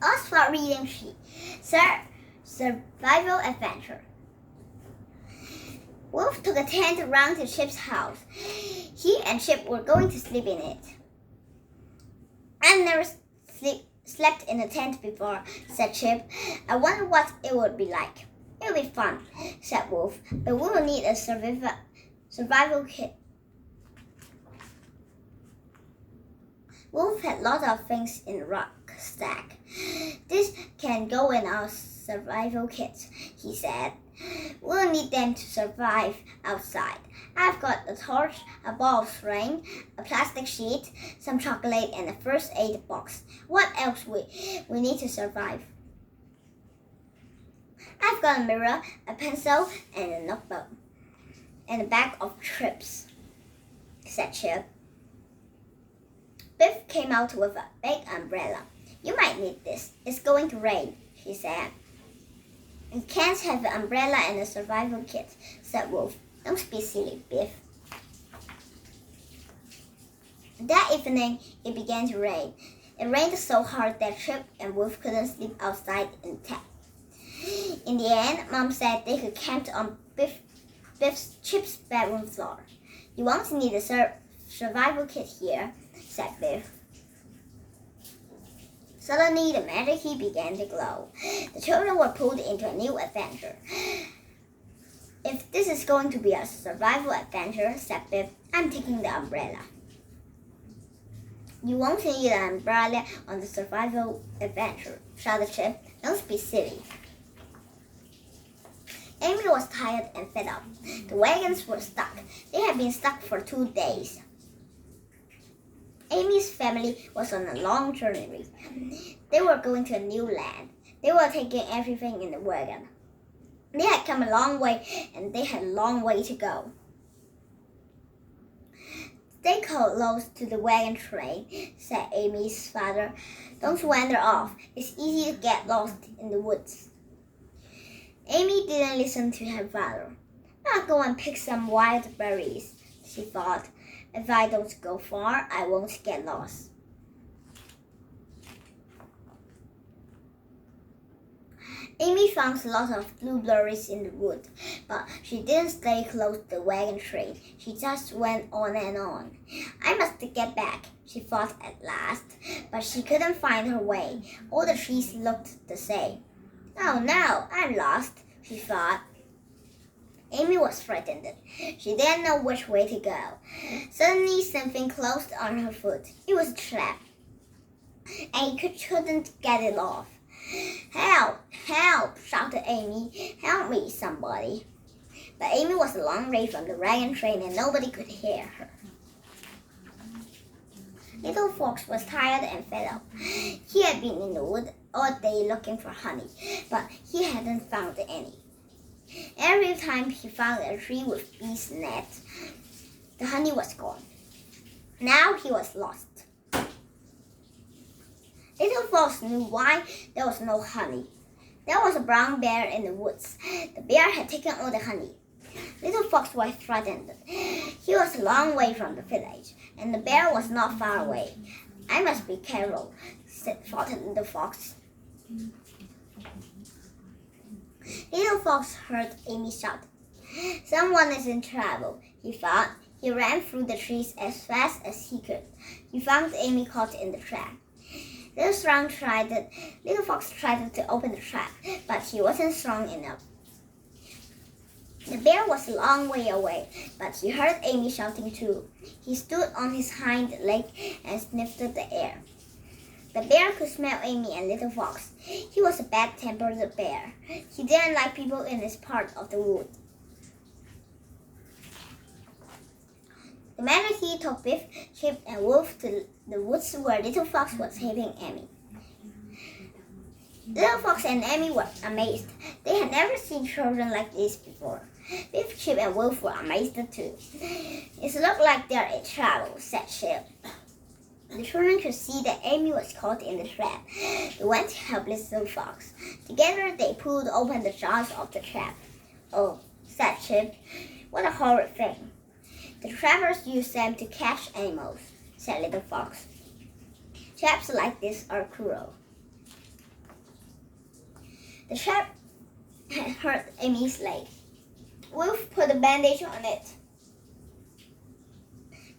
us for reading Survival Adventure. Wolf took a tent around to Chip's house. He and Chip were going to sleep in it. "I've never slept in a tent before," said Chip. "I wonder what it would be like." "It'll be fun," said Wolf, "but we will need a survival kit." Wolf had lots of things in the rucksack. "This can go in our survival kit," he said. "We'll need them to survive outside. I've got a torch, a ball of string, a plastic sheet, some chocolate, and a first aid box. What else we need to survive?" "I've got a mirror, a pencil, and a notebook, and a bag of chips," said Chip. Biff came out with a big umbrella. "You might need this. It's going to rain," he said. "You can't have an umbrella and a survival kit," said Wolf. "Don't be silly, Biff." That evening, it began to rain. It rained so hard that Chip and Wolf couldn't sleep outside in the tent. In the end, Mom said they could camp on Chip's bedroom floor. "You won't need a survival kit here," said Biff. Suddenly, the magic key began to glow. The children were pulled into a new adventure. "If this is going to be a survival adventure," said Biff, "I'm taking the umbrella." "You won't need an umbrella on the survival adventure," shouted Chip. "Don't be silly." Amy was tired and fed up. The wagons were stuck. They had been stuck for 2 days. Amy's family was on a long journey. They were going to a new land. They were taking everything in the wagon. They had come a long way, and they had a long way to go. "Stay close to the wagon train," said Amy's father. "Don't wander off. It's easy to get lost in the woods." Amy didn't listen to her father. "I'll go and pick some wild berries," she thought. "If I don't go far, I won't get lost." Amy found lots of blueberries in the wood, but she didn't stay close to the wagon train. She just went on and on. "I must get back," she thought at last, but she couldn't find her way. All the trees looked the same. "Oh no, I'm lost," she thought. Amy was frightened. She didn't know which way to go. Suddenly, something closed on her foot. It was a trap, and she couldn't get it off. "Help! Help!" shouted Amy. "Help me, somebody!" But Amy was a long way from the wagon train, and nobody could hear her. Little Fox was tired and fed up. He had been in the wood all day looking for honey, but he hadn't found any. Every time he found a tree with bees' nets, the honey was gone. Now he was lost. Little Fox knew why there was no honey. There was a brown bear in the woods. The bear had taken all the honey. Little Fox was frightened. He was a long way from the village, and the bear was not far away. "I must be careful," thought Little Fox. Little Fox heard Amy shout. "Someone is in trouble," he thought. He ran through the trees as fast as he could. He found Amy caught in the trap. Little Fox tried to open the trap, but he wasn't strong enough. The bear was a long way away, but he heard Amy shouting too. He stood on his hind leg and sniffed the air. The bear could smell Amy and Little Fox. He was a bad-tempered bear. He didn't like people in this part of the wood. The Manatee took Biff, Chip, and Wolf to the woods where Little Fox was helping Amy. Little Fox and Amy were amazed. They had never seen children like this before. Biff, Chip, and Wolf were amazed too. "It looked like they're in trouble," said Chip. The children could see that Amy was caught in the trap. They went to help Little Fox. Together, they pulled open the jaws of the trap. "Oh," said Chip, "what a horrid thing." "The trappers use them to catch animals," said Little Fox. "Traps like this are cruel." The trap had hurt Amy's leg. Wolf put a bandage on it.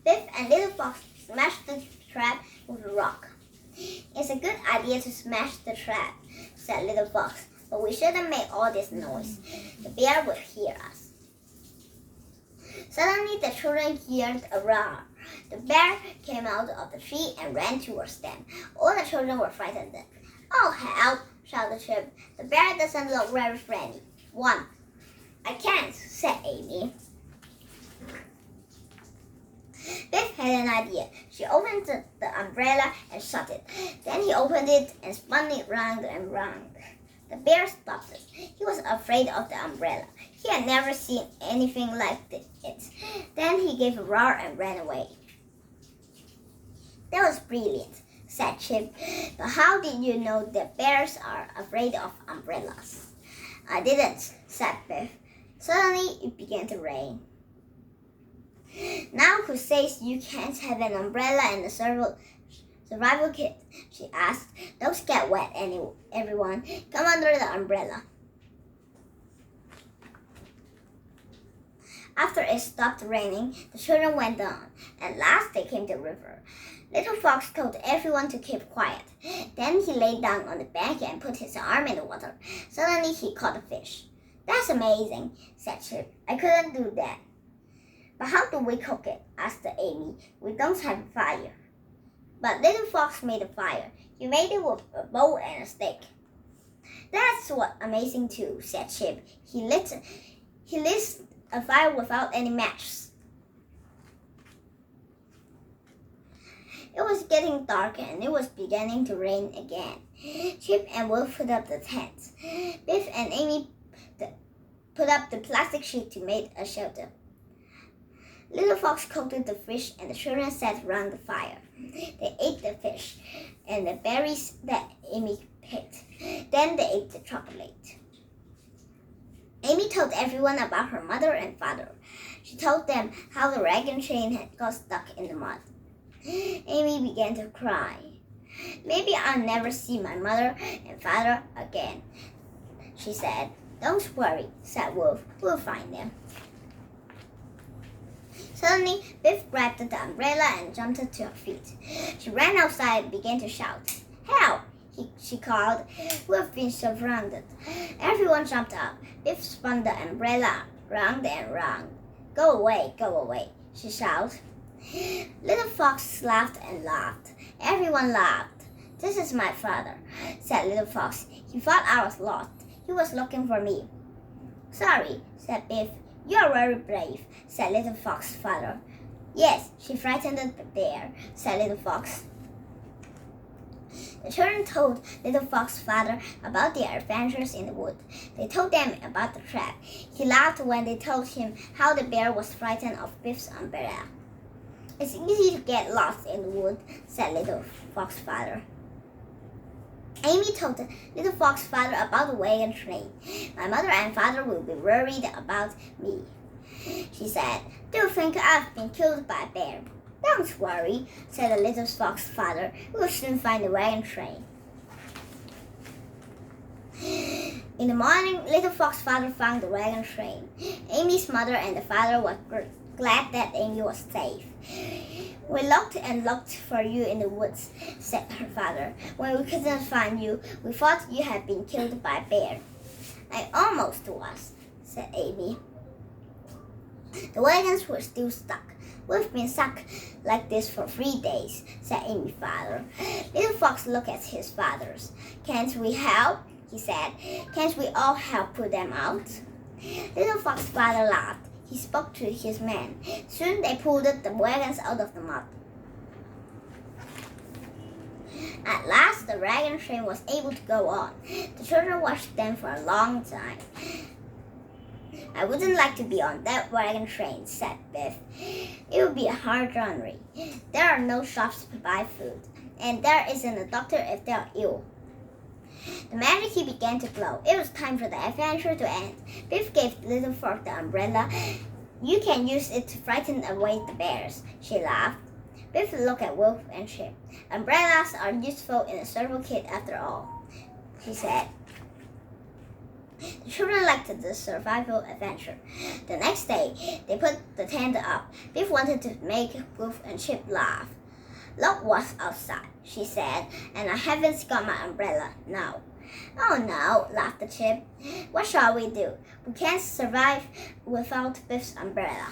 Biff and Little Fox smashed the trap with a rock. It's a good idea to smash the trap, said Little Fox, but we shouldn't make all this noise. The bear will hear us. Suddenly the children heard a roar. The bear came out of the tree and ran towards them. All the children were frightened. Oh, help! shouted Chip. The bear doesn't look very friendly. One. I can't, said Amy. Biff had an idea. She opened the umbrella and shut it. Then he opened it and spun it round and round. The bear stopped it. He was afraid of the umbrella. He had never seen anything like it. Then he gave a roar and ran away. That was brilliant, said Chip. But how did you know that bears are afraid of umbrellas? I didn't, said Biff. Suddenly it began to rain. Now who says you can't have an umbrella and a survival kit? She asked. Don't get wet, everyone. Come under the umbrella. After it stopped raining, the children went on. At last they came to the river. Little Fox told everyone to keep quiet. Then he lay down on the bank and put his arm in the water. Suddenly he caught a fish. That's amazing, said Chip. I couldn't do that. But how do we cook it? asked Amy. We don't have a fire. But Little Fox made a fire. He made it with a bowl and a stick. That's what amazing too, said Chip. He lit a fire without any matches. It was getting dark and it was beginning to rain again. Chip and Wolf put up the tents. Biff and Amy put up the plastic sheet to make a shelter. Little Fox cooked the fish and the children sat around the fire. They ate the fish and the berries that Amy picked. Then they ate the chocolate. Amy told everyone about her mother and father. She told them how the wagon train had got stuck in the mud. Amy began to cry. Maybe I'll never see my mother and father again, she said. Don't worry, said Wolf. We'll find them. Suddenly, Biff grabbed the umbrella and jumped to her feet. She ran outside and began to shout. Help! She called. We've been surrounded. Everyone jumped up. Biff spun the umbrella round and round. Go away, she shouted. Little Fox laughed and laughed. Everyone laughed. This is my father, said Little Fox. He thought I was lost. He was looking for me. Sorry, said Biff. You're very brave, said Little Fox's father. Yes, she frightened the bear, said Little Fox. The children told Little Fox's father about their adventures in the wood. They told them about the trap. He laughed when they told him how the bear was frightened of Biff's umbrella. It's easy to get lost in the wood, said Little Fox's father. Amy told Little Fox's father about the wagon train. My mother and father will be worried about me, she said. Do you think I've been killed by a bear? Don't worry, said the Little Fox's father. We'll soon find the wagon train. In the morning, Little Fox's father found the wagon train. Amy's mother and the father were glad that Amy was safe. We looked and looked for you in the woods, said her father. When we couldn't find you, we thought you had been killed by a bear. I almost was, said Amy. The wagons were still stuck. We've been stuck like this for 3 days, said Amy's father. Little Fox looked at his father's. Can't we help? He said. Can't we all help put them out? Little Fox's father laughed. He spoke to his men. Soon they pulled the wagons out of the mud. At last, the wagon train was able to go on. The children watched them for a long time. I wouldn't like to be on that wagon train, said Biff. It would be a hard journey. There are no shops to buy food, and there isn't a doctor if they are ill. The magic key began to glow. It was time for the adventure to end. Biff gave Little Fox the umbrella. You can use it to frighten away the bears, she laughed. Biff looked at Wolf and Chip. Umbrellas are useful in a survival kit after all, she said. The children liked the survival adventure. The next day, they put the tent up. Biff wanted to make Boof and Chip laugh. "Look what's outside," she said, "and I haven't got my umbrella now." "Oh no," laughed Chip. "What shall we do? We can't survive without Biff's umbrella."